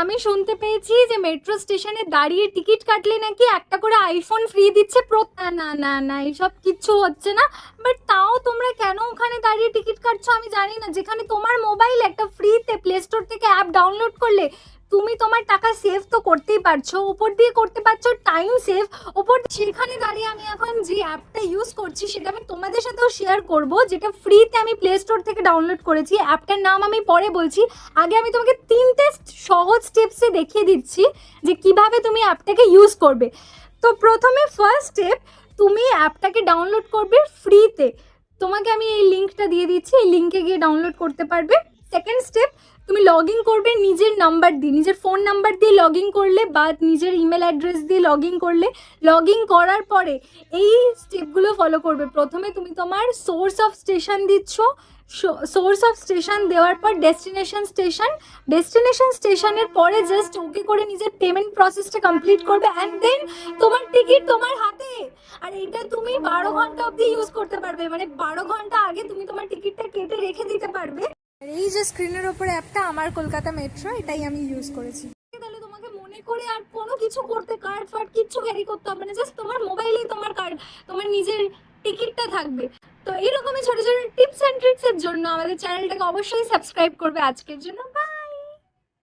আমি শুনতে পেয়েছি যে মেট্রো স্টেশনে দাঁড়িয়ে টিকিট কাটলে নাকি একটা করে আইফোন ফ্রি দিচ্ছে। না না না না, এইসব কিচ্ছু হচ্ছে না। বাট তাও তোমরা কেন ওখানে দাঁড়িয়ে টিকিট কাটছো আমি জানি না। যেখানে তোমার মোবাইল একটা ফ্রিতে প্লে স্টোর থেকে অ্যাপ ডাউনলোড করলে তুমি তোমার টাকা সেভ তো করতেই পারছো, উপর দিয়ে করতে পারছো টাইম সেভ। ওপর সেখানে দাঁড়িয়ে আমি এখন যে অ্যাপটা ইউজ করছি সেটা আমি তোমাদের সাথেও শেয়ার করব, যেটা ফ্রিতে আমি প্লে স্টোর থেকে ডাউনলোড করেছি। অ্যাপটার নাম আমি পরে বলছি, আগে আমি তোমাকে 3টে সহজ স্টেপসে দেখিয়ে দিচ্ছি যে কিভাবে তুমি অ্যাপটাকে ইউজ করবে। তো প্রথমে ফার্স্ট স্টেপ, তুমি অ্যাপটাকে ডাউনলোড করবে ফ্রিতে। তোমাকে আমি এই লিঙ্কটা দিয়ে দিচ্ছি, এই লিঙ্কে গিয়ে ডাউনলোড করতে পারবে। সেকেন্ড স্টেপ, তুমি লগ ইন করবে নিজের নাম্বার দিয়ে, নিজের ফোন নাম্বার দিয়ে লগ ইন করলে বা নিজের ইমেল অ্যাড্রেস দিয়ে লগ ইন করলে। লগ ইন করার পরে এই স্টেপগুলো ফলো করবে। প্রথমে তুমি তোমার সোর্স অফ স্টেশন দিচ্ছ, সোর্স অফ স্টেশন দেওয়ার পর ডেস্টিনেশন স্টেশনের পরে জাস্ট ওকে করে নিজের পেমেন্ট প্রসেসটা কমপ্লিট করবে, অ্যান্ড দেন তোমার টিকিট তোমার হাতে। আর এটা তুমি 12 ঘন্টা অবধি ইউজ করতে পারবে, মানে 12 ঘন্টা আগে তুমি তোমার টিকিটটা কেটে রেখে দিতে পারবে। আর এই যে স্ক্রিনের ওপরে অ্যাপটা আমার কলকাতা মেট্রো, এটাই আমি ইউজ করেছি। তাহলে তোমাকে মনে করে আর কোনো কিছু করতে, কার্ড ফার্ড কিচ্ছু ক্যারি করতে হবে না, জাস্ট তোমার মোবাইলেই তোমার কার্ড, তোমার নিজের টিকিটটা থাকবে। তো এইরকমই ছোটো ছোটো টিপস অ্যান্ড ট্রিক্সের জন্য আমাদের চ্যানেলটাকে অবশ্যই সাবস্ক্রাইব করবে। আজকের জন্য